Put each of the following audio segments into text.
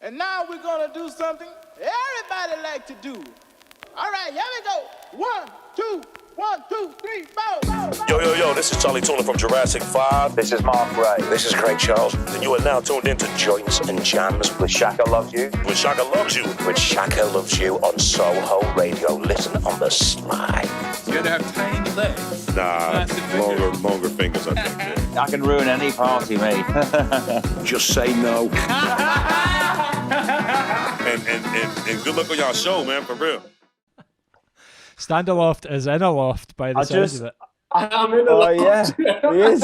And now we're gonna do something everybody like to do. All right, here we go. 1, 2, 1, 2, 3, 4. Yo, this is Charlie Taller from Jurassic 5. This is Mark Ray. This is Craig Charles. And you are now tuned into Joints and Jams With Shaka Loves You. with Shaka Loves You. With Shaka Loves You on Soho Radio. Listen on the slide. You gotta have tiny legs. Nah, longer fingers, I think. Yeah. I can ruin any party, mate. Just say no. And good luck on y'all show, man, for real. Stand Aloft is in a loft by the sounds of it. I'm in a loft. Yeah, he is.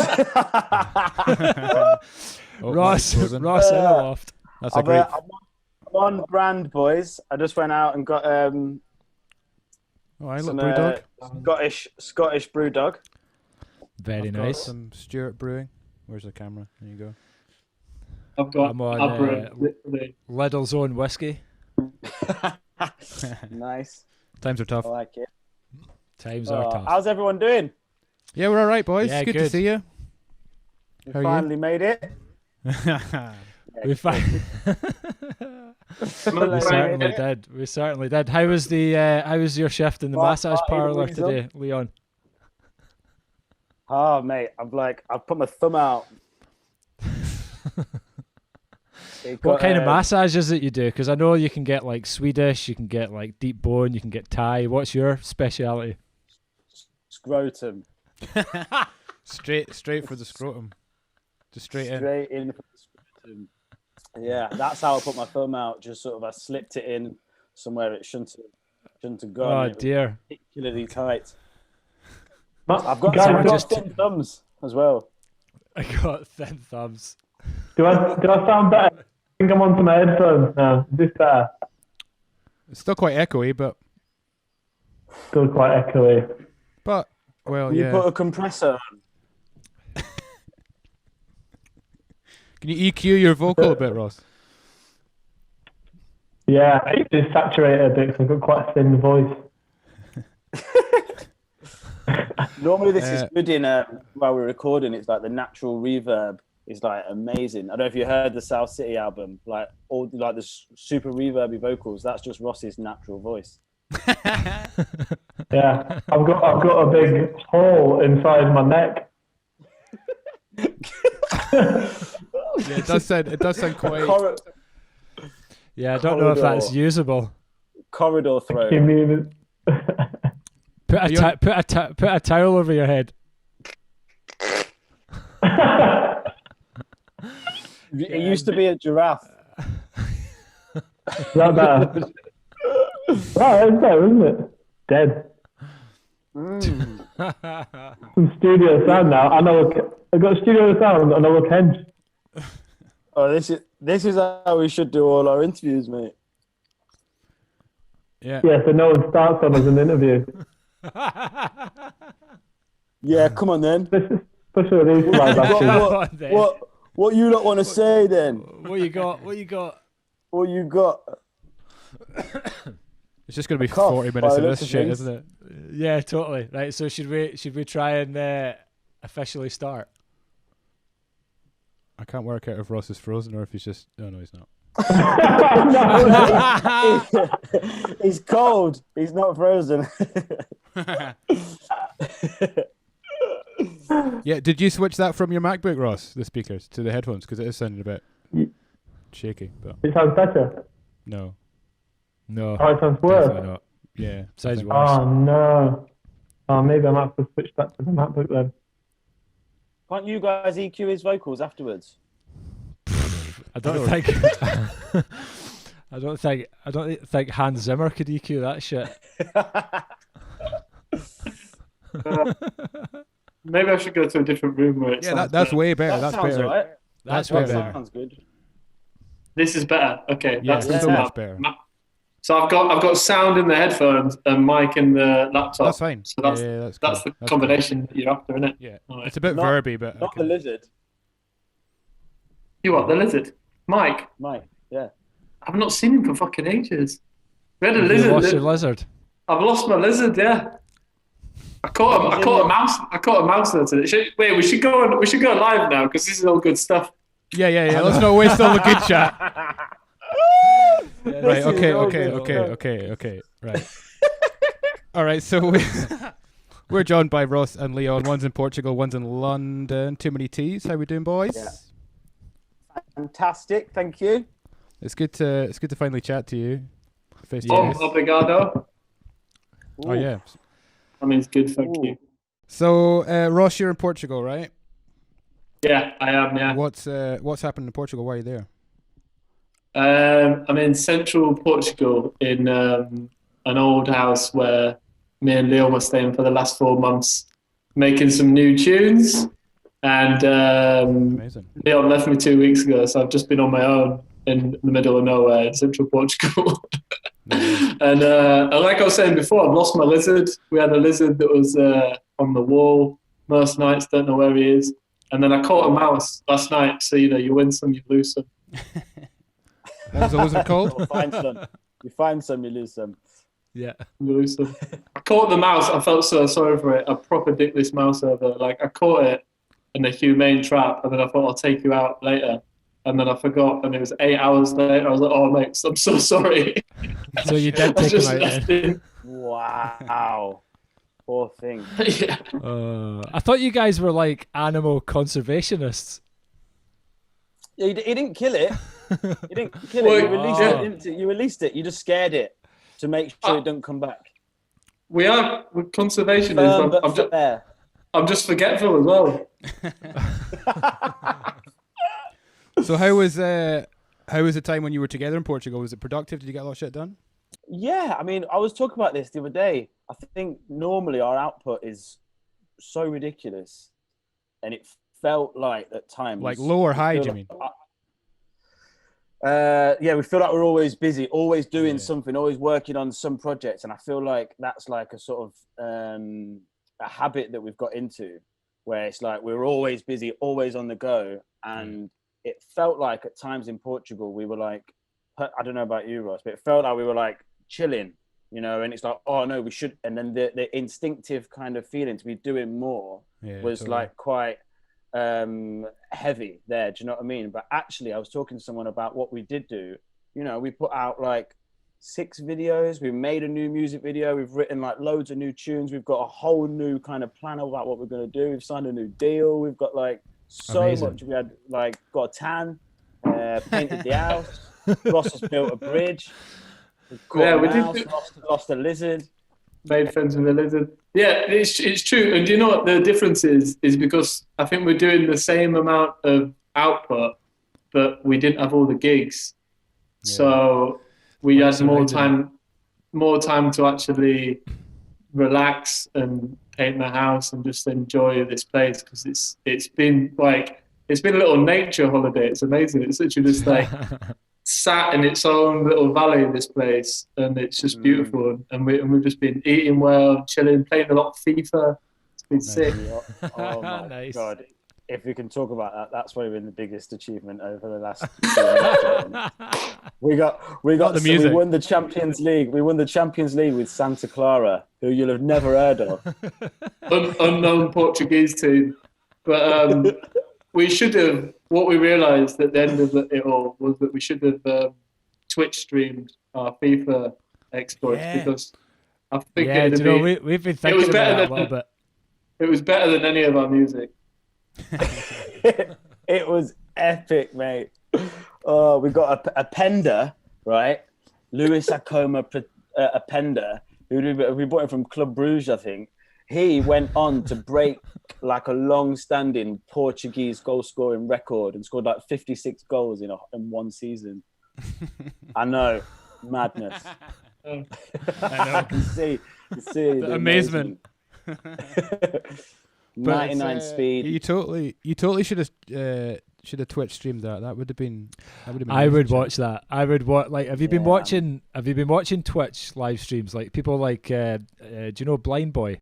Ross in a loft. That's a great. I'm on brand, boys. I just went out and got I look Brewdog. Scottish Brewdog. Very nice. Some Stewart Brewing. Where's the camera? There you go. I'm on Lidl's own whiskey. Nice. Times are tough. I like it. Times are tough. How's everyone doing? Yeah, we're all right, boys. Yeah, good to see you. We How are finally made it. We certainly did. How was your shift in the massage parlor today, Leon? Oh, mate, I've put my thumb out. What kind of massage is it you do? Because I know you can get like Swedish, you can get like deep bone, you can get Thai. What's your speciality? Scrotum. Straight for the scrotum. Just straight in. Straight in for the scrotum. Yeah, that's how I put my thumb out. Just sort of, I slipped it in somewhere it shouldn't have gone. Oh dear. Particularly tight. I've got thin thumbs as well. I got thin thumbs. Do I sound better? I think I'm on some headphones now. Is this better? It's still quite echoey, but Still quite echoey. Well, You yeah. put a compressor on. Can you EQ your vocal a bit, Ross? Yeah, I need to saturate it a bit because I've got quite a thin voice. Normally this is good in while we're recording. It's like the natural reverb is like amazing. I don't know if you heard the South City album, like all like the super reverby vocals. That's just Ross's natural voice. Yeah, I've got a big hole inside my neck. Yeah, it does sound quite. Yeah, I don't know if that's usable. Corridor throat. You mean Put a towel over your head. It used to be a giraffe. Is that better? Oh, that's better, isn't it? Dead. Some studio sound now. I've got studio sound and I look hench. Oh, this is how we should do all our interviews, mate. Yeah. Yeah, so no one starts on as an interview. Yeah, come on then. Especially these live actions. What you lot want to say then? What you got? What you got? It's just going to be 40 minutes of this shit, isn't it? Yeah, totally. Right, so should we try and officially start? I can't work out if Ross is frozen or if he's just... Oh, no, he's not. He's cold. He's not frozen. Yeah, did you switch that from your MacBook, Ross, the speakers, to the headphones? Because it is sounding a bit shaky. But It sounds better. no. No. Oh, it sounds worse. Definitely not. Yeah. Sounds worse. Oh, no. Oh, maybe I might have to switch that to the MacBook then. Can't you guys EQ his vocals afterwards? I don't think. I don't think Hans Zimmer could EQ that shit. Maybe I should go to a different room where that's way better. That That's sounds better. alright. That's way way better. better. Sounds good. This is better. Okay, Yeah, that's so much better. So I've got sound in the headphones and mic in the laptop. That's fine. So that's yeah, that's that's cool. the combination that you're after, isn't it? Yeah. All right. It's a bit Not- verby, but... Not the lizard. You what? The lizard, Mike? Mike. Yeah. I've not seen him for fucking ages. We had a You lizard. lost your lizard. I've lost my lizard. Yeah. I caught him. I caught a mouse. I caught a mouse there today. Wait, we should go live now because this is all good stuff. Yeah. Let's not waste all the good chat. Right. Okay. Right. All right. So we're joined by Ross and Leon. One's in Portugal, one's in London. Too many T's. How we doing, boys? Yeah. Fantastic. Thank you. It's good to finally chat to you. Face to Oh, face. obrigado. Oh yeah. I mean, it's good. Thank you. So Ross, you're in Portugal, right? Yeah, I am. Yeah. What's happening in Portugal? Why are you there? I'm in central Portugal in an old house where me and Leon were staying for the last 4 months, making some new tunes. And Amazing. Leon left me 2 weeks ago, so I've just been on my own in the middle of nowhere in central Portugal. And like I was saying before, I've lost my lizard. We had a lizard that was on the wall most nights, don't know where he is. And then I caught a mouse last night, so you win some, you lose some. What was the lizard called? You find some, you lose some. Yeah. You lose some. I caught the mouse. I felt so sorry for it. A proper dickless mouse over. Like, I caught it in a humane trap, and then I thought I'll take you out later. And then I forgot, and it was 8 hours later. I was like, "Oh, mate, I'm so sorry." So you did take him out then? Wow. Poor thing. Yeah. I thought you guys were like animal conservationists. Yeah, he didn't kill it. You didn't kill it. Well, You released it, didn't you? You released it. You just scared it to make sure it don't come back. We're conservationists. I'm just forgetful as well. So how was the time when you were together in Portugal? Was it productive? Did you get a lot of shit done? Yeah, I mean, I was talking about this the other day. I think normally our output is so ridiculous, and it felt like at times Like low or high, do you mean? Yeah, we feel like we're always busy, always doing something, always working on some projects, and I feel like that's like a sort of a habit that we've got into, where it's like we're always busy, always on the go, and it felt like at times in Portugal we were like, I don't know about you, Ross, but it felt like we were like chilling, and it's like, oh no, we should, and then the instinctive kind of feeling to be doing more was totally. Like quite heavy there, do you know what I mean? But actually I was talking to someone about what we did do. We put out like 6 videos, we made a new music video, we've written like loads of new tunes, we've got a whole new kind of plan about what we're going to do, we've signed a new deal, we've got like so Amazing. Much. We had like got a tan, painted the house, Ross has built a bridge, we lost a lizard, made friends with a lizard. Yeah, it's true. And do you know what the difference is because I think we're doing the same amount of output, but we didn't have all the gigs. Yeah. So we had more time to actually relax and paint the house and just enjoy this place, because it's been a little nature holiday. It's amazing. It's literally just like sat in its own little valley, this place, and it's just beautiful. And we've just been eating well, chilling, playing a lot of FIFA. It's been sick. Oh my nice. God. If we can talk about that, that's probably been the biggest achievement over the last we got the music. We won the Champions League. We won the Champions League with Santa Clara, who you'll have never heard of. Unknown Portuguese team. But we should have, what we realised at the end of it all was that we should have Twitch streamed our FIFA exploits, because I think we've been thinking about it a little bit. It was better than any of our music. It was epic, mate. Oh, we got a Pender, right? Luis Acoma Pender, who we bought him from Club Bruges, I think. He went on to break like a long-standing Portuguese goal-scoring record and scored like 56 goals in one season. I know, madness. I know. I can see the amazement. 99 speed. You totally should have Twitch streamed that. That would have been. I would watch that. I would watch. Like, have you been watching Twitch live streams? Like people like, do you know Blind Boy?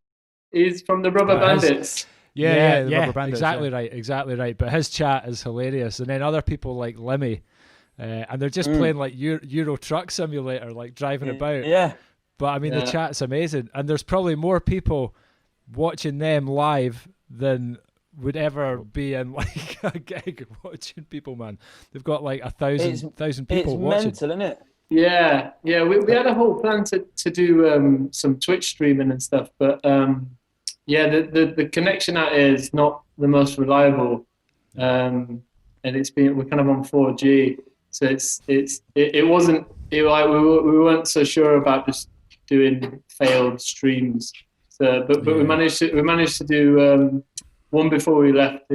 He's from the Rubber Bandits. Yeah, Rubber Bandits, exactly right. But his chat is hilarious, and then other people like Lemmy, and they're just playing like Euro Truck Simulator, like driving about. Yeah. But I mean, the chat's amazing, and there's probably more people watching them live than would ever be in like a gig watching people, man. They've got like 1,000 people watching. It's mental, isn't it? Yeah. We had a whole plan to do some Twitch streaming and stuff, but the connection out here is not the most reliable, and we're kind of on 4G, so it wasn't like we weren't so sure about just doing failed streams. So, but we managed to do one before we left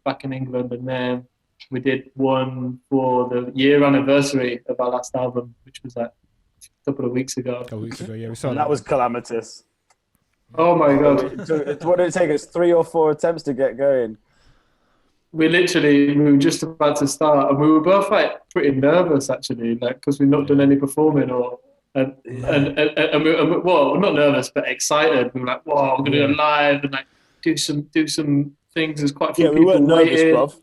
back in England, and then we did one for the year anniversary of our last album, which was like a couple of weeks ago. Yeah, we saw that was calamitous. Oh my god! What did it take us? 3 or 4 attempts to get going? We were just about to start, and we were both like pretty nervous actually, like because we've not done any performing and we're not nervous but excited. We were like, "Whoa, we're gonna go live and like do some things." There's quite a few people weren't nervous, waiting. bruv.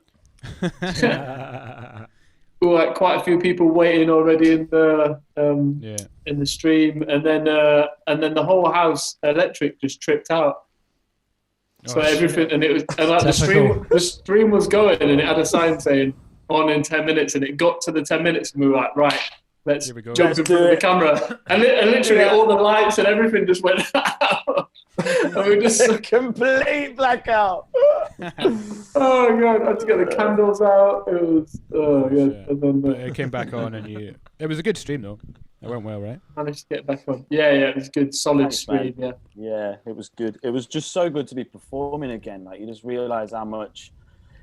We were like quite a few people waiting already in the stream, and then the whole house electric just tripped out. So everything, and like the stream was going, and it had a sign saying on in 10 minutes, and it got to the 10 minutes, and we were like, right, let's jump in front of the camera, and literally all the lights and everything just went out, and we just complete blackout. Oh god, I had to get the candles out. It was and then but it came back on, and it was a good stream though. It went well, right? Managed to get back on. Yeah, it was good, solid stream. Man. Yeah, it was good. It was just so good to be performing again. Like you just realise how much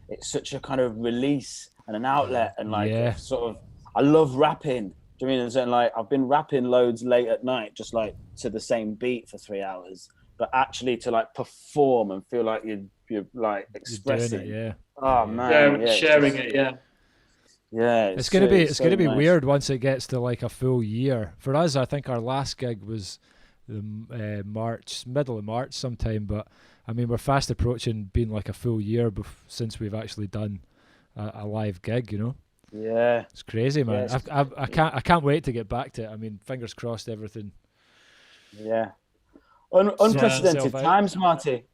it's such a kind of release and an outlet, and like sort of. I love rapping. Do you mean? And like I've been rapping loads late at night, just like to the same beat for 3 hours. But actually, to like perform and feel like you're like expressing. You're doing it, Oh man. Sharing it. Yeah, it's gonna be nice. weird once it gets to like a full year. For us, I think our last gig was the middle of March sometime. But I mean, we're fast approaching being like a full year since we've actually done a live gig. You know? Yeah, it's crazy, man. Yeah, I can't wait to get back to it. I mean, fingers crossed, everything. Yeah, unprecedented times, Marty.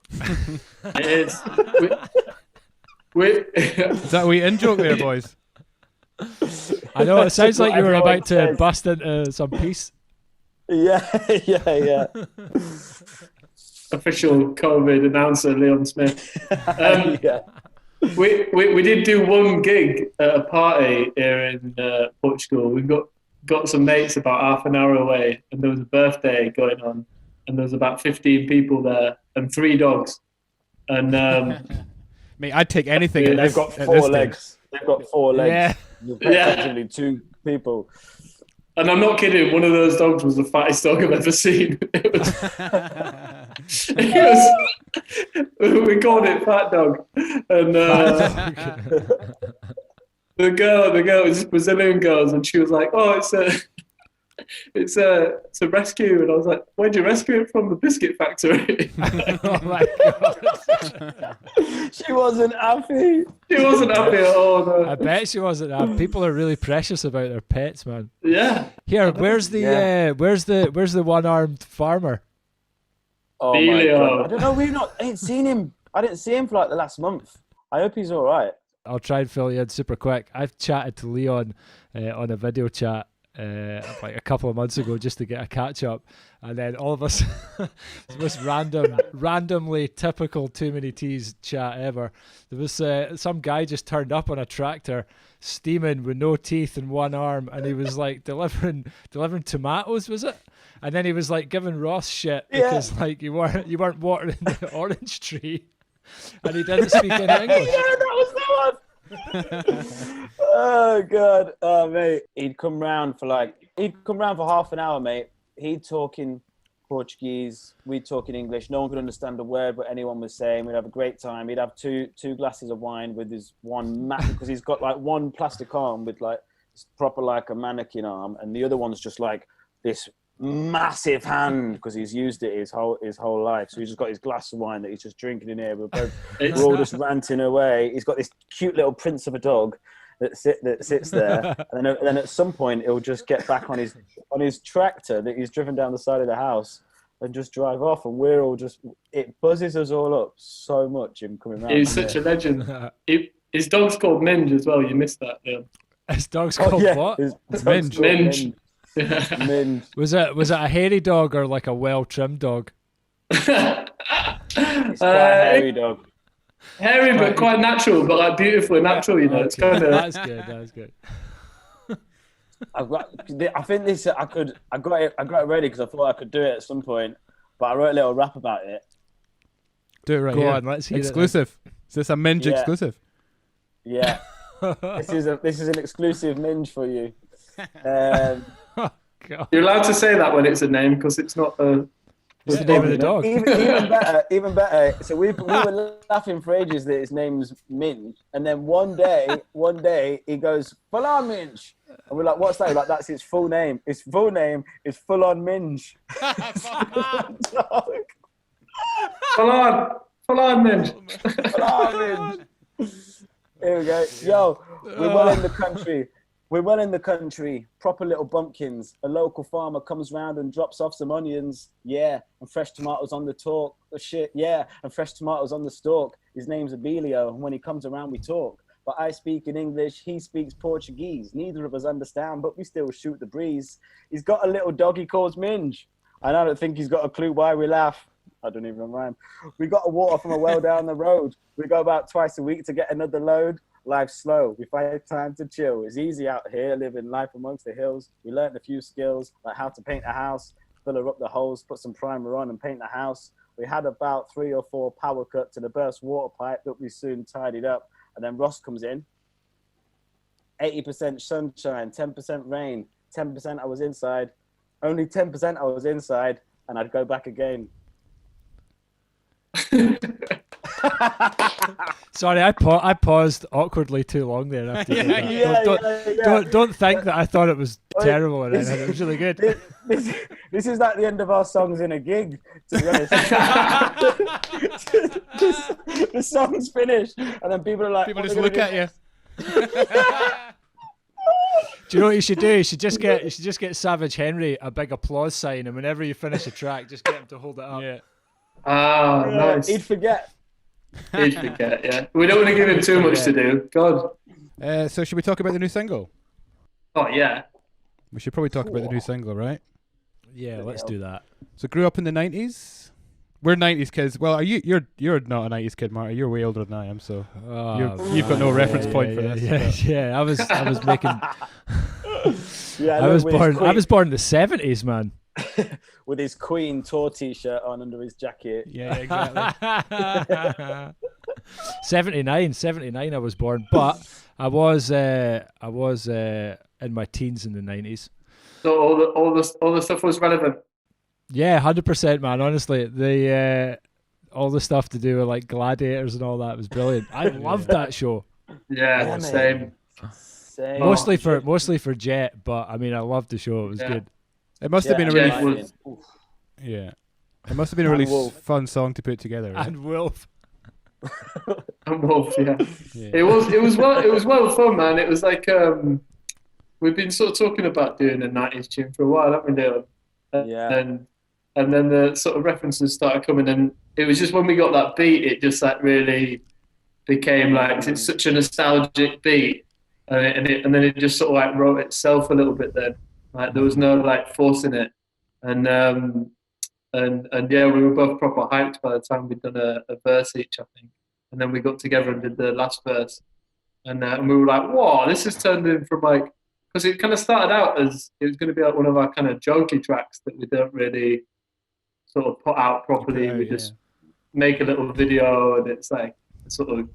It is. Is that a wee in joke there, boys? I know, it sounds like you were about to bust into some peace. Yeah. Official COVID announcer, Leon Smith. We did do one gig at a party here in Portugal. We've got some mates about half an hour away, and there was a birthday going on, and there was about 15 people there and 3 dogs. And mate, I'd take anything. They've got 4 legs. They've got 4 legs. Yeah. Actually 2 people. And I'm not kidding. One of those dogs was the fattest dog I've ever seen. We called it Fat Dog, and the girl was just Brazilian girls, and she was like, "Oh, it's a rescue," and I was like, "Where'd you rescue it from? The biscuit factory?" Oh my god! She wasn't happy. She wasn't happy at all. No. I bet she wasn't happy. People are really precious about their pets, man. Yeah. Here, where's the one-armed farmer? Oh my god! I don't know. I ain't seen him. I didn't see him for like the last month. I hope he's all right. I'll try and fill you in super quick. I've chatted to Leon on a video chat like a couple of months ago just to get a catch up, and then all of us the most randomly typical Too Many Teas chat ever. There was some guy just turned up on a tractor steaming with no teeth and one arm, and he was like delivering tomatoes, was it? And then he was like giving Ross shit because like you weren't watering the orange tree, and he didn't speak any English. Yeah, that was the one. Oh god, oh mate, he'd come round for half an hour, mate. He'd talk in Portuguese, we'd talk in English. No one could understand a word what anyone was saying. We'd have a great time. He'd have two glasses of wine with his one because he's got like one plastic arm with like proper like a mannequin arm, and the other one's just like this massive hand because he's used it his whole life. So he's just got his glass of wine that he's just drinking in here. We're all just ranting away. He's got this cute little prince of a dog that sits there, and then at some point he'll just get back on his tractor that he's driven down the side of the house and just drive off, and we're all just, it buzzes us all up so much him coming around. He's such a legend. His dog's called Minge as well. You missed that, yeah. His dog's called what? his dog's Minge. called Minge. Minge. Was it a hairy dog or like a well-trimmed dog? It's quite a hairy dog. Hairy, but quite natural, but like beautiful and natural. You know, it's Okay, kind of. that's good. That's good. I think this. I got it ready because I thought I could do it at some point, but I wrote a little rap about it. Do it right Go here. on, let's hear it then. Exclusive. Is this a Minge Yeah. exclusive? Yeah, this is an exclusive Minge for you. Um, God. You're allowed to say that when it's a name because it's not a. What's the name of the dog? Even better. So we were laughing for ages that his name's Minge, and then one day he goes, "Full on Minge," and we're like, "What's that?" He's like, "That's his full name. His full name is Full on Minge." Full on, Minge. Full on Minge. Here we go. Yo, we're well in the country. We're well in the country. Proper little bumpkins. A local farmer comes round and drops off some onions. Yeah, and fresh tomatoes on the talk. Shit, yeah, and fresh tomatoes on the stalk. His name's Abilio, and when he comes around, we talk. But I speak in English, he speaks Portuguese. Neither of us understand, but we still shoot the breeze. He's got a little dog he calls Minge. And I don't think he's got a clue why we laugh. I don't even rhyme. We got a water from a well down the road. We go about twice a week to get another load. Life's slow. We find time to chill. It's easy out here, living life amongst the hills. We learned a few skills, like how to paint a house, fill up the holes, put some primer on and paint the house. We had about 3 or 4 power cuts to the burst water pipe that we soon tidied up. And then Ross comes in. 80% sunshine, 10% rain, 10% I was inside. Only 10% I was inside, and I'd go back again. Sorry, I paused awkwardly too long there. After you did that. Don't think that I thought it was terrible or anything. It was really good. This is like the end of our songs in a gig, to be honest. The song's finished, and then people are like, People just look at you. Do you know what you should do? You should just get Savage Henry a big applause sign, and whenever you finish a track, just get him to hold it up. Yeah. Ah, nice. He'd forget. He'd forget, yeah. We don't want to give him too much to do. God. So should we talk about the new single? Oh, yeah. We should probably talk about the new single, right? Yeah, let's do that. So grew up in the 90s. We're 90s kids. Well, you're not a 90s kid, Marty. You're way older than I am, so you've got no reference point for this. Yeah. I was making. Yeah, I was born in the 70s, man. With his Queen tour T-shirt on under his jacket. Yeah, exactly. 79 I was born, but I was in my teens in the 90s. So all the stuff was relevant. Yeah, 100%, man. Honestly, all the stuff to do with like Gladiators and all that was brilliant. I loved that show. Yeah, same. Mostly for Jet, but I mean, I loved the show. It was good. It must have been a really Jet It must have been a really fun song to put together. Right? And Wolf. And Wolf, yeah. It was well fun, man. It was like we've been sort of talking about doing a 90s tune for a while, haven't we, Dylan? And then the sort of references started coming, and it was just when we got that beat, it just like really became like it's such a nostalgic beat, and then it just sort of like wrote itself a little bit. Then like there was no like forcing it, and yeah, we were both proper hyped by the time we'd done a verse each, I think, and then we got together and did the last verse, and we were like, whoa, this has turned in from like, because it kind of started out as it was going to be like one of our kind of jokey tracks that we don't really sort of put out properly. We just make a little video, and it's like sort of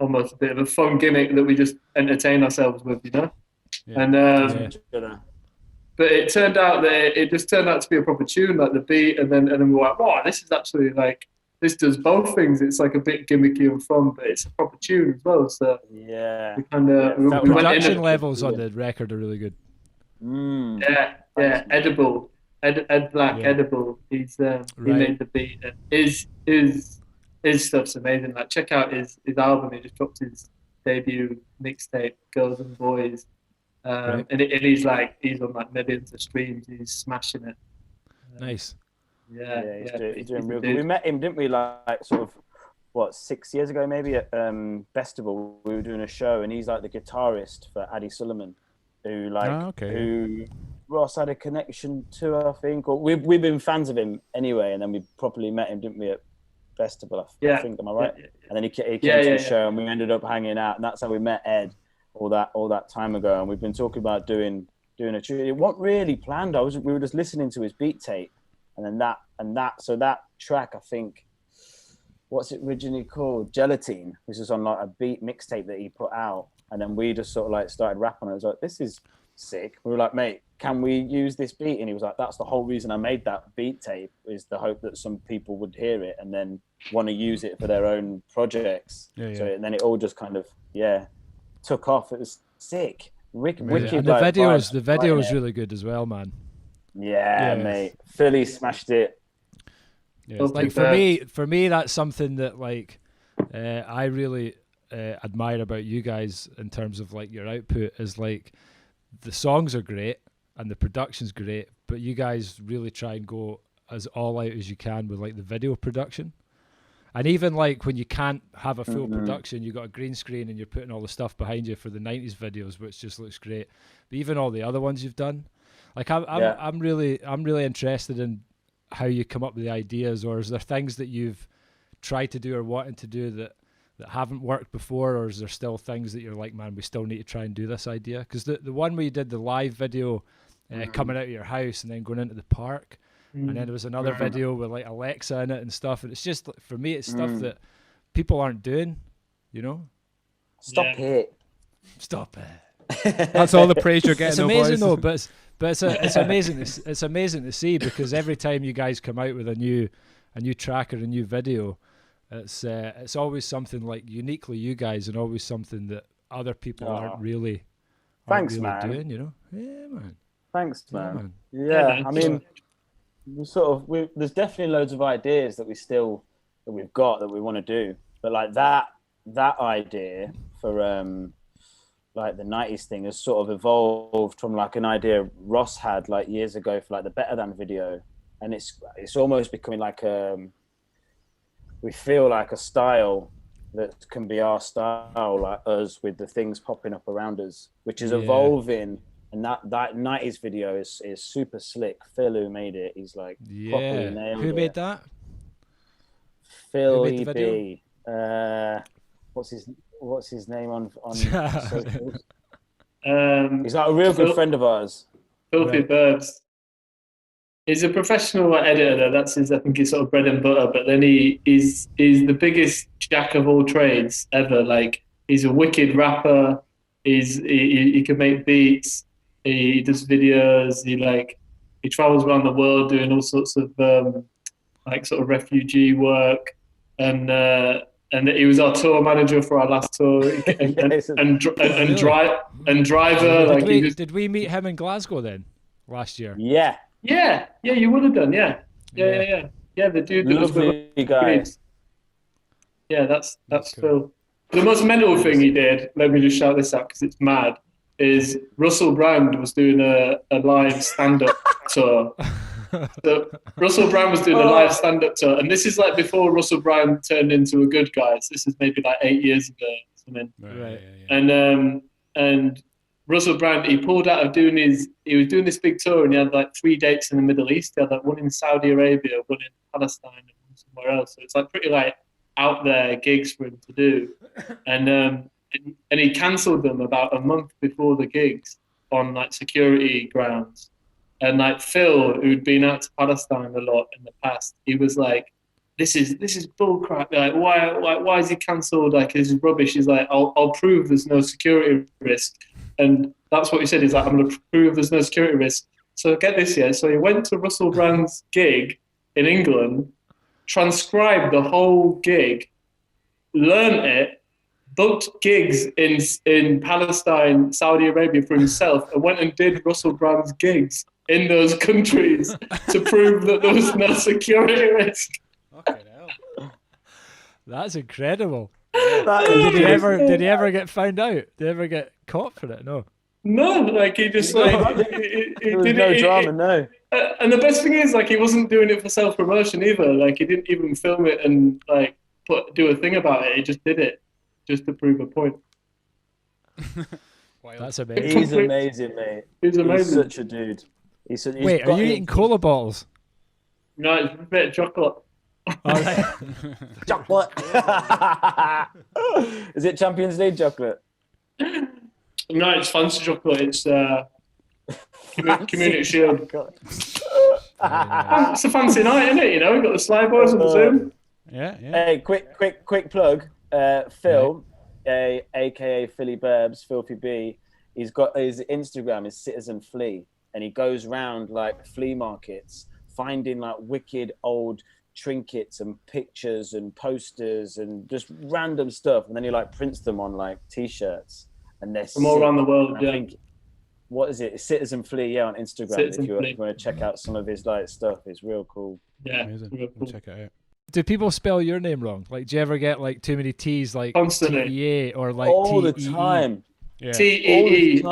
almost a bit of a fun gimmick that we just entertain ourselves with, you know. Yeah. And but it turned out that it just turned out to be a proper tune, like the beat, and then we were like, wow, this is actually like, this does both things. It's like a bit gimmicky and fun, but it's a proper tune as well. So yeah, we kind of the production levels on the record are really good. Yeah, edible. Ed Black, edible. He's he made the beat. His stuff's amazing. Like, check out his album. He just dropped his debut mixtape, Girls and Boys. And he's on like millions of streams. He's smashing it. Nice. Yeah, he's doing real good. We met him, didn't we? Like sort of 6 years ago maybe at Festival. We were doing a show, and he's like the guitarist for Addy Suleiman, who who Ross had a connection to, I think. Or we've been fans of him anyway, and then we properly met him, didn't we, at Festival? I think, am I right? Yeah. And then he came to the show, and we ended up hanging out, and that's how we met Ed all that time ago. And we've been talking about doing a tune. It wasn't really planned. We were just listening to his beat tape, and then that track, I think, what's it originally called? Gelatine, which is on like a beat mixtape that he put out, and then we just sort of like started rapping. I was like, this is sick. We were like, mate, can we use this beat? And he was like, that's the whole reason I made that beat tape, is the hope that some people would hear it and then want to use it for their own projects. So and then it all just kind of took off. It was sick. Wicked. And the video is really good as well, man. Yeah, mate. Philly smashed it. Yeah, like for me, that's something that like I really admire about you guys in terms of like your output, is like the songs are great and the production's great, but you guys really try and go as all out as you can with like the video production. And even like when you can't have a full production, you got a green screen and you're putting all the stuff behind you for the 90s videos, which just looks great. But even all the other ones you've done, like I'm really interested in how you come up with the ideas, or is there things that you've tried to do or wanted to do that haven't worked before, or is there still things that you're like, man, we still need to try and do this idea? Because the one where you did the live video coming out of your house and then going into the park, and then there was another video with like Alexa in it and stuff, and it's just, for me, it's stuff that people aren't doing, you know? Stop it. That's all the praise you're getting. It's amazing though, but it's amazing. It's amazing to see, because every time you guys come out with a new track or a new video, it's always something like uniquely you guys, and always something that other people aren't really man. doing, you know? Yeah, man. Thanks, man. Yeah, I mean, there's definitely loads of ideas that we've got that we want to do, but like that idea for like the 90s thing has sort of evolved from like an idea Ross had like years ago for like the Better Than video, and it's almost becoming like we feel like a style that can be our style, like us, with the things popping up around us, which is evolving. And that 90s video is super slick. Phil, who made it, he's like properly nailed it. Who made that? Phil EB. What's his name on socials? He's like a real good friend of ours. Filthy Birds. He's a professional editor though. That's I think his sort of bread and butter. But then he's the biggest jack of all trades ever. Like, he's a wicked rapper. He can make beats. He does videos. He travels around the world doing all sorts of like sort of refugee work, and he was our tour manager for our last tour, and driver. Did we meet him in Glasgow then last year? Yeah, you would have done. Yeah. The dude that was lovely guy. Yeah, that's Phil. The most mental thing he did, let me just shout this out because it's mad, is Russell Brand was doing a live stand-up tour. So Russell Brand was doing a live stand-up tour, and this is like before Russell Brand turned into a good guy. So this is maybe like 8 years ago or something. Right. And Russell Brand, he pulled out of he was doing this big tour, and he had like 3 dates in the Middle East. He had like one in Saudi Arabia, one in Palestine, and one somewhere else. So it's like pretty like out there gigs for him to do, and he cancelled them about a month before the gigs on like security grounds. And like Phil, who'd been out to Palestine a lot in the past, he was like, "This is bullcrap. Like, why is he cancelled? Like, this is rubbish." He's like, "I'll prove there's no security risk," and that's what he said. He's like, "I'm going to prove there's no security risk." So get this, So he went to Russell Brand's gig in England, transcribed the whole gig, learned it, booked gigs in Palestine, Saudi Arabia for himself, and went and did Russell Brand's gigs in those countries to prove that there was no security risk. Fucking hell. That's incredible. Did he ever get found out? Did he ever get caught for it? No. No, like he just like there was no drama, no. And the best thing is, like, he wasn't doing it for self-promotion either. Like, he didn't even film it and like do a thing about it. He just did it just to prove a point. That's amazing. He's amazing, mate. He's amazing. He's such a dude. He's Wait, are you eating cola bottles? No, it's a bit of chocolate. All right. chocolate? Is it Champions League chocolate? No, it's fancy chocolate. It's Community Shield. It's a fancy night, isn't it? You know, we've got the Sly Boys on the Zoom. Yeah. Hey, quick plug. Phil, aka Philly Burbs, Filthy B. He's got his Instagram is Citizen Flea, and he goes round like flea markets, finding like wicked old trinkets and pictures and posters and just random stuff, and then he like prints them on like t-shirts, and they're from all around the world. I think, what is it? Citizen Flea, on Instagram. If you want to check out some of his like stuff, it's real cool. Yeah, amazing. real cool. We'll check it out. Do people spell your name wrong? Like, do you ever get like too many T's, like Constantly. TEA or like all the TEE? time? Yeah. TEES.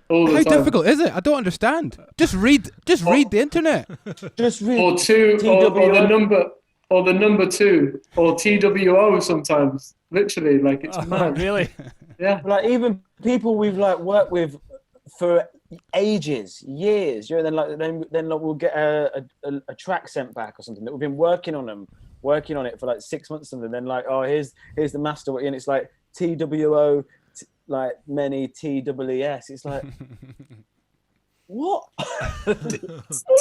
All the How time. difficult is it? I don't understand. Just read the internet. Just read Or two, or the number, or the number 2, or TWO sometimes. Literally, like it's mad. Really? Yeah. Like even people we've like worked with for ages, years. You know, then we'll get a track sent back or something that we've been working on it for like 6 months, and then like, oh, here's the master, and it's like TWO, like many TEES. It's like, what?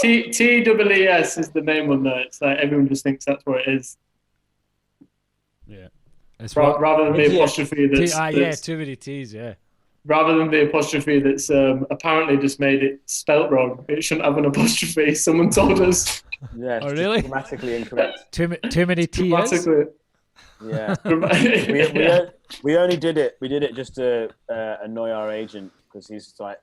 TEES is the main one though. It's like everyone just thinks that's what it is. Yeah. Rather than the apostrophe that's too many T's, yeah. Rather than the apostrophe that's apparently just made it spelt wrong. It shouldn't have an apostrophe. Someone told us. Yeah. Oh, really? Grammatically incorrect. Too many T's. Grammatically. Yeah. we only did it. We did it just to annoy our agent, because he's like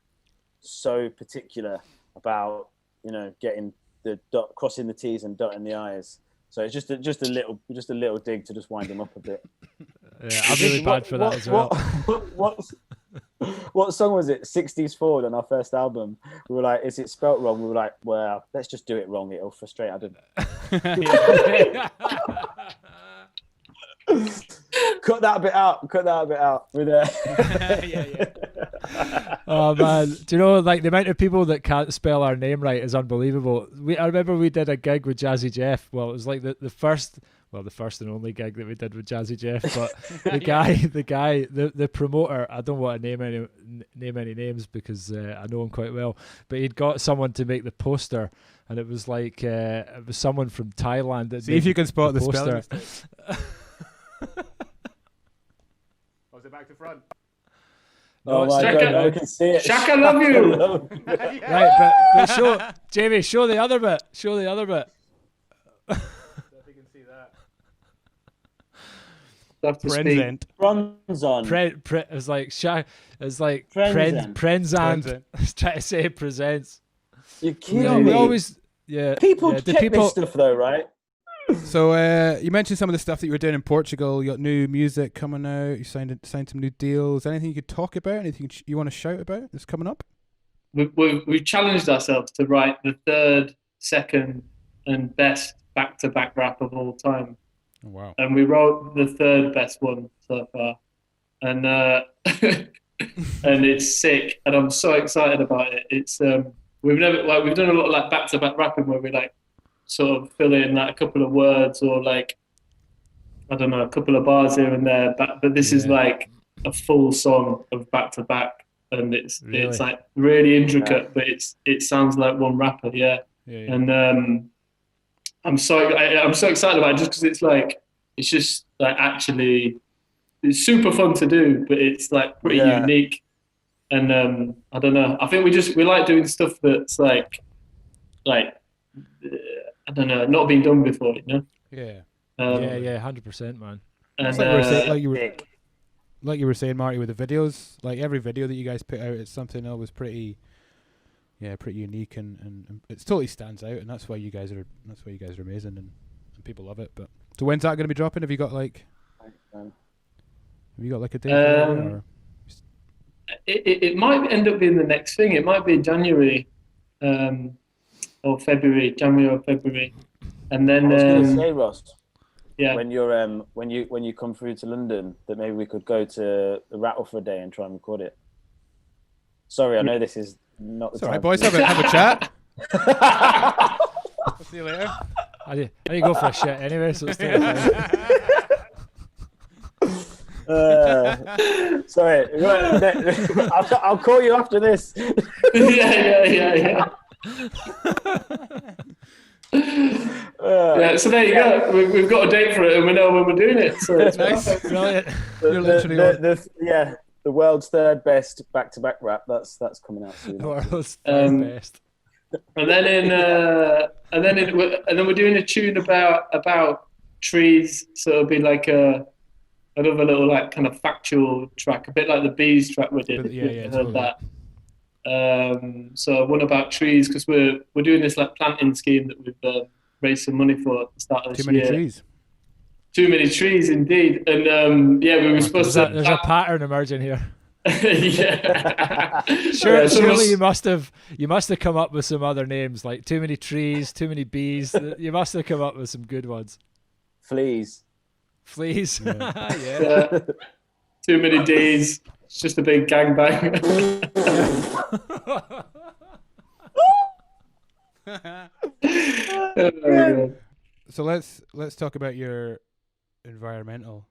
so particular about, you know, getting the dot, crossing the T's and dotting the I's. So it's just a little dig to just wind him up a bit. Yeah, I'm really bad for that as well. What song was it? 60s Forward on our first album. We were like, is it spelt wrong? We were like, well, let's just do it wrong. It'll frustrate Adam. Cut that bit out. With Oh man, do you know, like the amount of people that can't spell our name right is unbelievable. I remember we did a gig with Jazzy Jeff. Well, it was like the first and only gig that we did with Jazzy Jeff. But the promoter, I don't want to name any names because I know him quite well. But he'd got someone to make the poster, and it was like it was someone from Thailand. That See if you can spot the poster. spelling. Was it back to front? Oh my God, I can see it. Shaq, I love you. Right, but show Jamie, show the other bit. Show the other bit. So if you can see that. Present. Bronzon. It's like Present. Prenzant. I was trying to say presents. You're kidding me. We always, yeah. People yeah, check this stuff though, right? So you mentioned some of the stuff that you were doing in Portugal. You got new music coming out. You signed some new deals. Anything you could talk about? Anything you want to shout about that's coming up? We've challenged ourselves to write the third, second, and best back-to-back rap of all time. Oh, wow! And we wrote the third best one so far, and and it's sick. And I'm so excited about it. It's we've done a lot of like back-to-back rapping where we like sort of fill in like a couple of words or like, I don't know, a couple of bars here and there, but this is like a full song of back to back, and it's like really intricate, but it sounds like one rapper, yeah. And I'm so excited about it just because it's just like actually it's super fun to do, but it's like pretty unique, and I don't know, I think we like doing stuff that's like I don't know, not been done before, you know? Yeah. 100%, man. And like you were saying, Marty, with the videos, like every video that you guys put out, it's something that was pretty unique, and it totally stands out, and that's why you guys are amazing, and people love it. But so when's that going to be dropping? Have you got like a date for it, or? It might end up being the next thing. It might be January. Or February, and then I was going to say, Ross, Yeah. when you come through to London, that maybe we could go to the Rattle for a day and try and record it. Sorry, I know this is not the It's all time. right, boys. Have a chat. I'll see you later. I need to go for a shit anyway, so it's still Sorry, I'll call you after this. Yeah. So there you go. We've got a date for it, and we know when we're doing it. So it's Nice. Brilliant. You're literally the world's third best back-to-back rap. That's coming out soon. the world's best. And then we're doing a tune about trees. So it'll be like another little like kind of factual track, a bit like the Bees track we did. Yeah, heard totally. that. So one about trees, because we're doing this like planting scheme that we've raised some money for at the start of this Too many year. trees. Too many trees, indeed. And we were supposed to. There's a pattern emerging here. Yeah. Surely you must have come up with some other names like too many trees, too many bees. You must have come up with some good ones. Fleas. Yeah. Too many D's. It's just a big gangbang. So let's talk about your environmental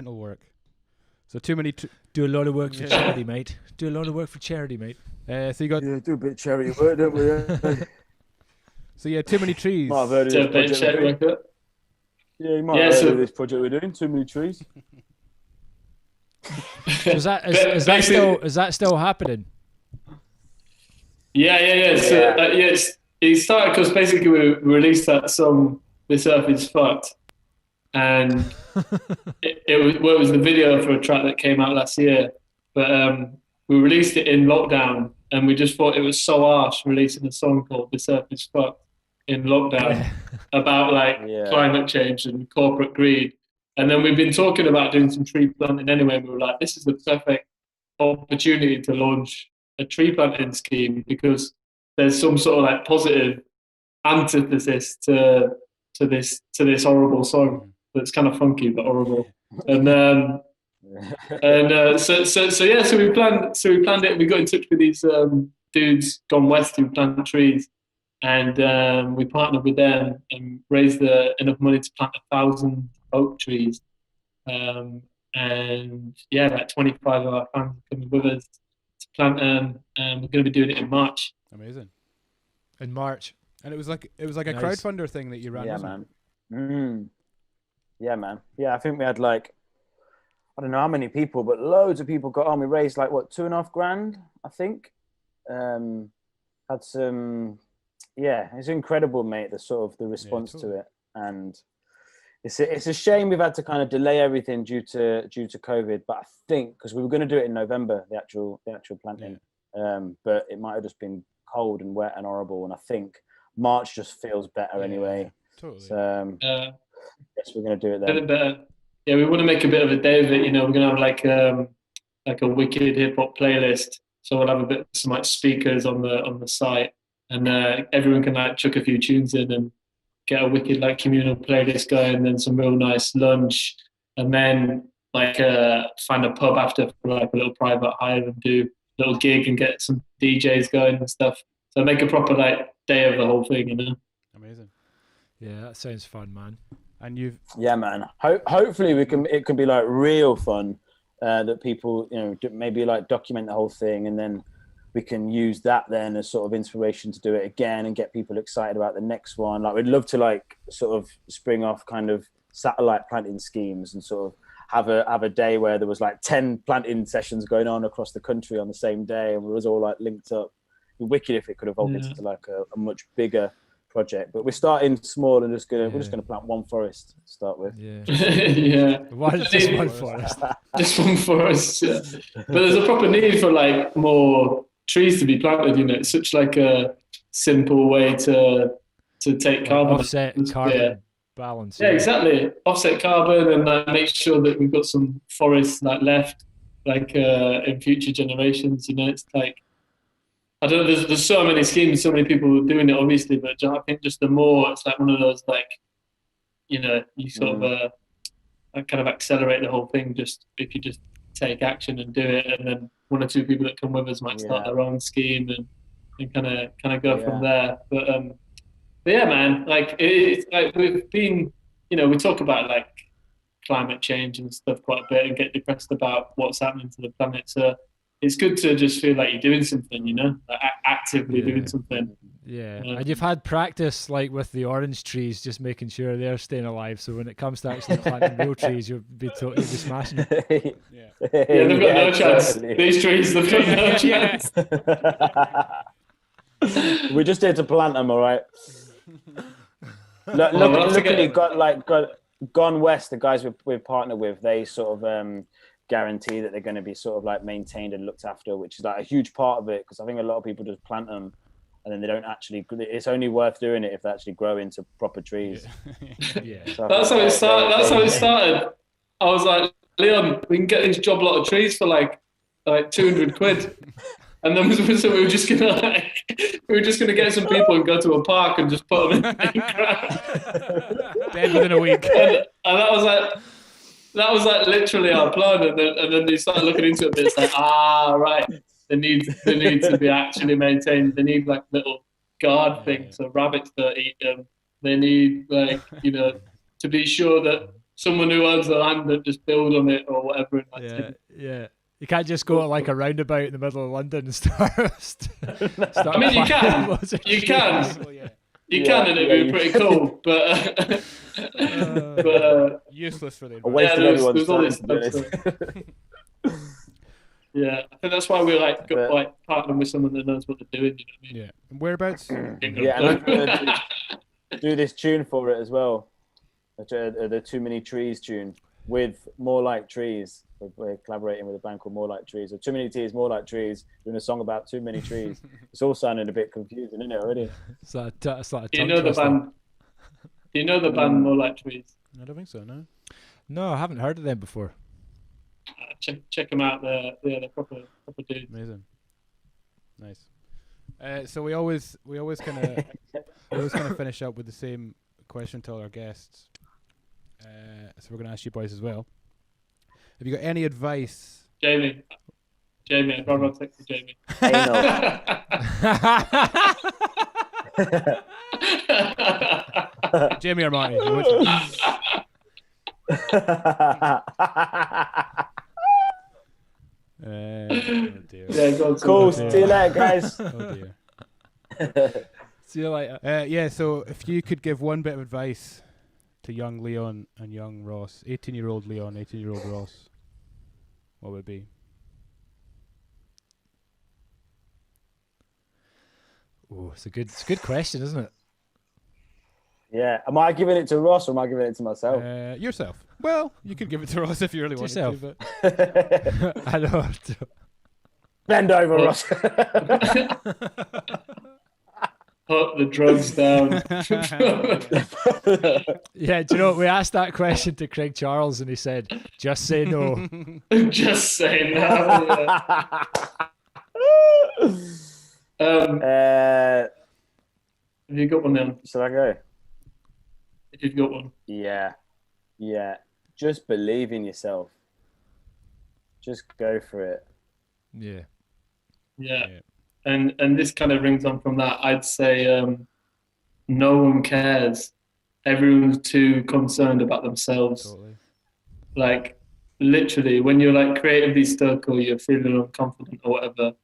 work. So too many. Do a lot of work for charity, mate. So you got. Yeah, do a bit of charity work, don't we? So yeah, too many trees. Might have heard of So this a bit project. shit like that. Yeah, you might have heard of this project we're doing. Too many trees. is that still happening? Yeah. So it started because basically we released that song "This Earth Is Fucked," and it was the video for a track that came out last year. But we released it in lockdown, and we just thought it was so harsh releasing a song called "This Earth Is Fucked" in lockdown about climate change and corporate greed. And then we've been talking about doing some tree planting anyway. And we were like, this is the perfect opportunity to launch a tree planting scheme, because there's some sort of like positive antithesis to this horrible song that's kind of funky but horrible. And so we planned it. We got in touch with these dudes gone west who plant trees, and we partnered with them and raised enough money to plant 1,000 oak trees. And like 25 of our fans are coming with us to plant them, and we're going to be doing it in March. Amazing. In March. And it was like a Nice. crowdfunder thing that you ran. Yeah, wasn't man. Yeah, man. Yeah, I think we had like, I don't know how many people, but loads of people got on. We raised like what, $2,500, I think. Had some. Yeah, it's incredible, mate. The sort of the response to it, and it's a shame we've had to kind of delay everything due to COVID. But I think because we were going to do it in November, the actual planting, but it might have just been cold and wet and horrible. And I think March just feels better anyway. Totally. So yes, we're going to do it then. Better. Yeah, we want to make a bit of a day of it. You know, we're going to have like a wicked hip hop playlist. So we'll have some like speakers on the site. And everyone can like chuck a few tunes in and get a wicked like communal playlist going, and then some real nice lunch, and then like find a pub after for like a little private hire and do a little gig and get some DJs going and stuff. So make a proper like day of the whole thing, you know. Amazing. Yeah, that sounds fun, man. And Yeah, man. Hopefully it can be like real fun, that people maybe like document the whole thing, and then we can use that then as sort of inspiration to do it again and get people excited about the next one. Like we'd love to like sort of spring off kind of satellite planting schemes and sort of have a day where there was like 10 planting sessions going on across the country on the same day, and we was all like linked up. It'd be wicked if it could evolve into like a much bigger project. But we're starting small and we're just gonna plant one forest to start with. Yeah. Yeah. Just one forest. Just one forest. Yeah. But there's a proper need for like more trees to be planted. You know, it's such like a simple way to take carbon. Offset carbon balance. Yeah, exactly. Offset carbon and make sure that we've got some forests like left, like in future generations. You know, it's like, I don't know. There's so many schemes, so many people doing it, obviously. But I think just the more, it's like one of those like, you sort of kind of accelerate the whole thing just if you just take action and do it, and then one or two people that come with us might start their own scheme and kind of go from there. But yeah, man, like it's like we've been, we talk about like climate change and stuff quite a bit and get depressed about what's happening to the planet. So it's good to just feel like you're doing something, like actively doing something. Yeah, and you've had practice like with the orange trees, just making sure they're staying alive. So when it comes to actually planting real trees, you'll be smashing it. Yeah, they've got no chance. These trees, they've got no chance. We're just here to plant them, all right. Luckily, Gone West, the guys we've partnered with, they sort of guarantee that they're going to be sort of like maintained and looked after, which is like a huge part of it, because I think a lot of people just plant them and then they don't actually. It's only worth doing it if they actually grow into proper trees. Yeah. So That's how it started. I was like, Leon, we can get this job lot of trees for like 200 quid. And then so we were just gonna get some people and go to a park and just put them in dead within a week. And that was like literally our plan. And then they started looking into it. It's like, right, they need to be actually maintained. They need like little guard things so rabbits don't eat them. They need to be sure that someone who owns the land that just build on it or whatever. Yeah. You can't just go to like a roundabout in the middle of London and start I mean, you can. You can, and it'd be pretty cool, but useless for them. There's all this stuff. Yeah, I think that's why we partnering with someone that knows what they're doing. You know what I mean? Yeah. And whereabouts? Yeah, and I'm gonna do this tune for it as well. The Too Many Trees tune with More Like Trees. We're collaborating with a band called More Like Trees. So Too Many Trees, More Like Trees, doing a song about too many trees. It's all sounding a bit confusing, isn't it, already? It's like a Do you know the band More Like Trees? I don't think so, no. No, I haven't heard of them before. Check them out. They're proper dudes. Amazing. Nice. So we always kind of finish up with the same question to all our guests. So we're going to ask you boys as well. Have you got any advice? Jamie, I'd rather not text Jamie. Jamie or Marty? Oh dear. Yeah, go on, cool. See you later, guys. Oh dear. See you later. Yeah. So if you could give one bit of advice to young Leon and young Ross, 18-year-old Leon, 18-year-old Ross, what would it be? Oh, it's a good question, isn't it? Yeah. Am I giving it to Ross or am I giving it to myself? Yourself. Well, you could give it to Ross if you really wanted yourself. to. But I know. Bend over, Ross. Put the drugs down. Yeah, do you know what? We asked that question to Craig Charles and he said, just say no. Just say no. Have you got one then? Shall I go? If you've got one. Yeah. Just believe in yourself. Just go for it. Yeah. And this kind of rings on from that. I'd say no one cares. Everyone's too concerned about themselves. totally. Like literally, when you're like creatively stuck or you're feeling unconfident or whatever,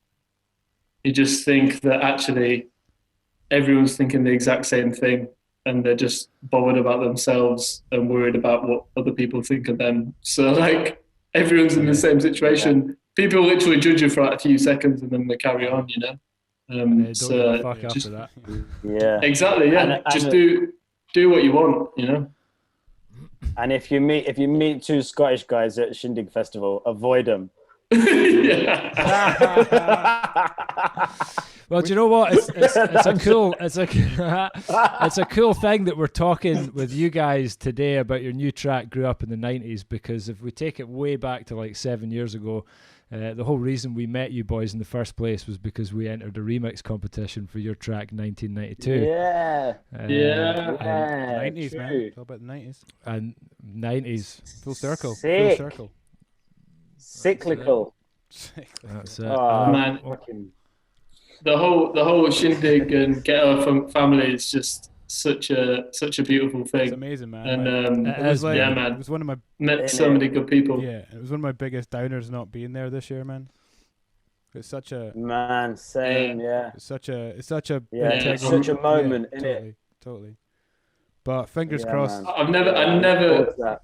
you just think that actually everyone's thinking the exact same thing and they're just bothered about themselves and worried about what other people think of them. So like everyone's in the same situation. Yeah. People literally judge you for like a few seconds and then they carry on, you know. Don't give a fuck after that. Yeah. Exactly. Yeah. Just do what you want, you know. And if you meet two Scottish guys at Shindig Festival, avoid them. Well, do you know what? It's a cool thing that we're talking with you guys today about your new track "Grew Up in the '90s," because if we take it way back to like 7 years ago, The whole reason we met you boys in the first place was because we entered a remix competition for your track 1992. Yeah. Yeah. Yeah. 90s, man. True. It's all about the 90s. And 90s. Full circle. Sick. Full circle. Cyclical. That's it. Oh, Man. fucking- The whole shindig and Ghetto Funk family is just such a beautiful It's thing. amazing, man. And Like, It it was is, like, yeah, man. It was one of my met so many good people. yeah. It was one of my biggest downers not being there this year, man. It's such a Man, same, yeah. it's such a Yeah, it's it's integral- such a moment, yeah, innit? totally, totally. But fingers Yeah, crossed. man. I've Yeah,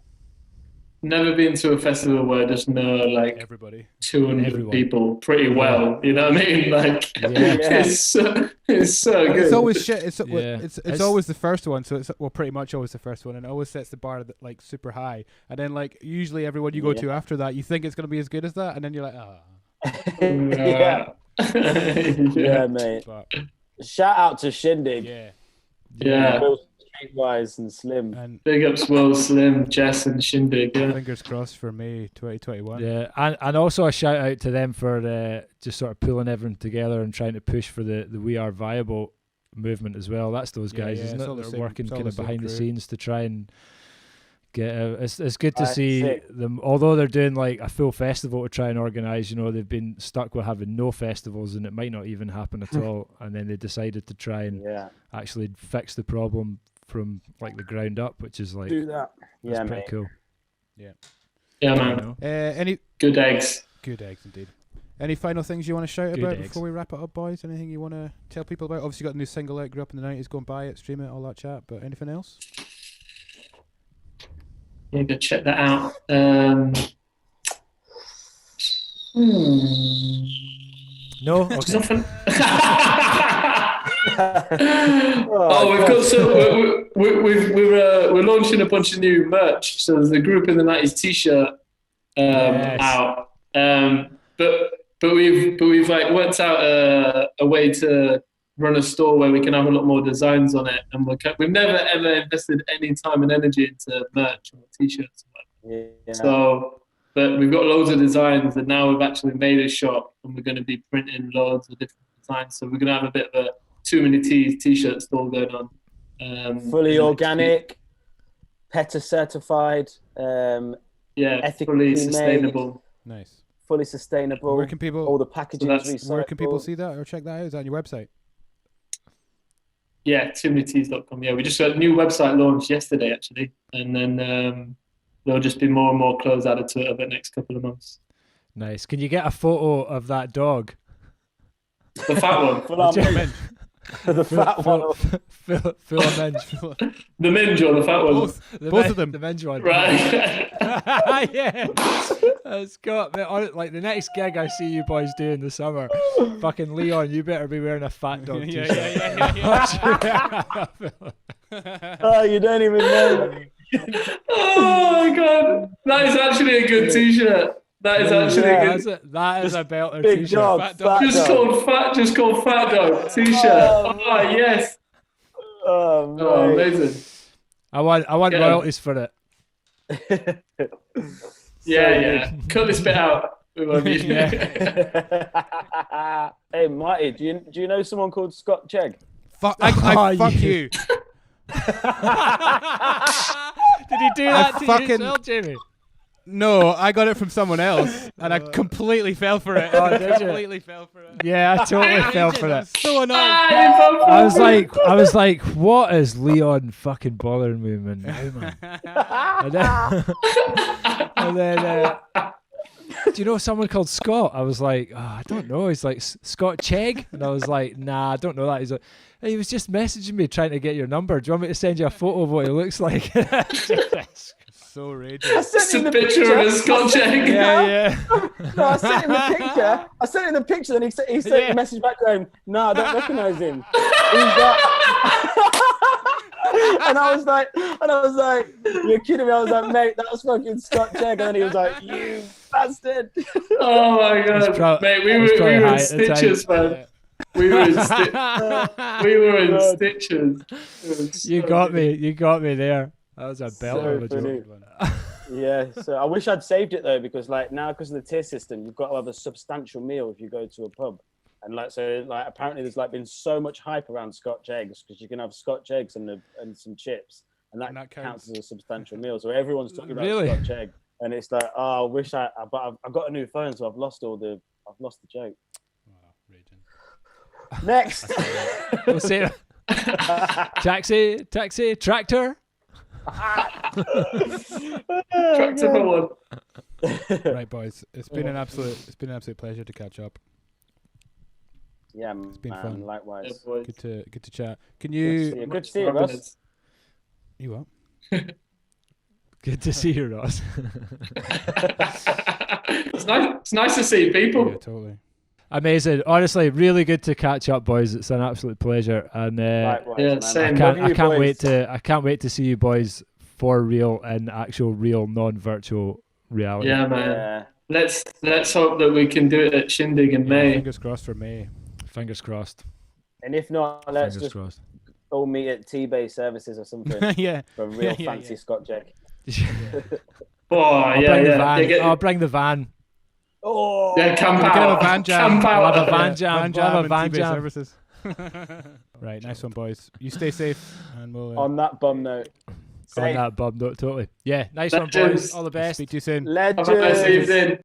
never been to a festival where I just know like Everybody. 200 Everyone. people pretty well. You know what I mean? Like it's so good. It's always shit. It's Yeah. it's always the first one, so it's pretty much always the first one, and it always sets the bar like super high. And then like usually everyone you go Yeah. to after that, you think it's gonna be as good as that, and then you're like, ah. yeah. Yeah, mate. But Shout out to Shindig. Yeah. Both Streetwise and Slim. And Big ups, Will, Slim, Jess, and Shindig. Yeah. fingers crossed for May 2021. Yeah, and also a shout out to them for just sort of pulling everyone together and trying to push for the We Are Viable movement as well. That's those Yeah, guys, yeah, isn't it's it? all the They're same- working it's all kind the of same behind the crew. scenes to try and get. It's good to Aye, see sick. them, although they're doing like a full festival to try and organise. You know, they've been stuck with having no festivals, and it might not even happen at all. And then they decided to try and Yeah. actually fix the problem from like the ground up, which is like Do that. that's Yeah, pretty mate. cool. Yeah, You man. know? Any Good eggs. good eggs indeed. Any final things you want to shout Good about eggs. before we wrap it up, boys? Anything you want to tell people about? Obviously, you got a new single out. Grew up in the 90s. Go and buy it, stream it, all that chat. But anything else? Yeah, go check that out. No, okay. There's nothing. Oh, We've got so we're launching a bunch of new merch. So there's a Group in the 90s T-shirt Yes. out. But we've like worked out a way to run a store where we can have a lot more designs on it, and we've never ever invested any time and energy into merch or T-shirts. Yeah. So, but we've got loads of designs, and now we've actually made a shop, and we're going to be printing loads of different designs. So we're going to have a bit of a Too Many T's T-shirt store going on. Fully organic, PETA certified, Yeah, ethically fully sustainable. Nice. fully sustainable. Where can people? All the packaging is recycled. Where can people see that or check that out? Is that on your website? Yeah, toomanytees.com. Yeah, we just got a new website launched yesterday, actually. And then there'll just be more and more clothes added to it over the next couple of months. Nice. Can you get a photo of that dog? The fat one. Full on minge. The fat one. Full of minge. The minge or the fat one? Both of them. The minge one. Right. Yeah. It's got like the next gig I see you boys do in the summer. Fucking Leon, you better be wearing a Fat Dog Yeah, t-shirt. Oh, you don't even know. Oh, my God. That is actually a good T-shirt. That is actually a good. That is a belter Big t-shirt. dog. Fat Fat Just dog. called Fat Dog T-shirt. Oh, Oh, yes. Oh, Oh, mate. amazing. I want Get 'em. royalties for it. Yeah. Cut this bit out. We won't be- Hey, Marty, do you know someone called Scott Chegg? Fuck! Oh, Fuck you- you! Did he do that to fucking- you yourself, Jamie? No, I got it from someone else, and I completely fell for it. Oh, did you? Completely fell for it. Yeah, I totally fell for it. So annoying. I was like, what is Leon fucking bothering me, man? Now, man? And then do you know someone called Scott? I was like, oh, I don't know. He's like, Scott Chegg? And I was like, nah, I don't know that. He's like, hey, he was just messaging me trying to get your number. Do you want me to send you a photo of what he looks like? So I raging. sent It's him a the picture of a Scotch egg. Yeah. No, I sent him the picture. Then he sent Yeah. a message back going, "No, I don't recognise him." He's like, and I was like, "You're kidding me?" I was like, "Mate, that was fucking Scott Chegg." And then he was like, "You bastard!" Oh my God, mate, we were in stitches, man. We were in stitches. It was You so got good. me. You got me there. That was a belter of a funny. joke. Yeah, so I wish I'd saved it though, because like now, because of the tier system, you've got to have a substantial meal if you go to a pub, and like so, like apparently there's like been so much hype around Scotch eggs because you can have Scotch eggs and some chips, and that counts as a substantial meal. So everyone's talking about Really? Scotch egg, and it's like, oh, I wish but I've got a new phone, so I've lost the joke. Wow, raging. Next, We'll say taxi, tractor. Tractor for one. Right, boys. It's been an absolute pleasure to catch up. Yeah, It's been man, fun. likewise. Yeah, boys. Good to chat. Can Good to see you? you. Good to see you, Ross. You what? Good to see you, Ross. It's nice to see people. Yeah, totally. Amazing. Honestly, really good to catch up, boys. It's an absolute pleasure, and Likewise, Yeah, man. same. Love you, I can't boys. wait to see you boys for real in actual real non-virtual reality. Yeah, man. Yeah. Let's hope that we can do it at Shindig in Yeah, May. fingers crossed for May. Fingers crossed. And if not, let's Fingers just crossed. all meet at T-Bay Services or something Yeah. for a real Yeah, fancy yeah. Scotch egg. Oh, I'll yeah, bring the yeah. van. You get- I'll bring the van. Oh, yeah, camp We can have out. a van jam. Camp out. We'll have a van Yeah, jam. van We'll have a and van T-Bay jam. services. Right, nice one, boys. You stay safe, and we'll on that bum note. On Safe. that, Bob. No, totally. Yeah, nice one, Legends. boys. All the best. speak to you soon. Have a nice Legends. evening.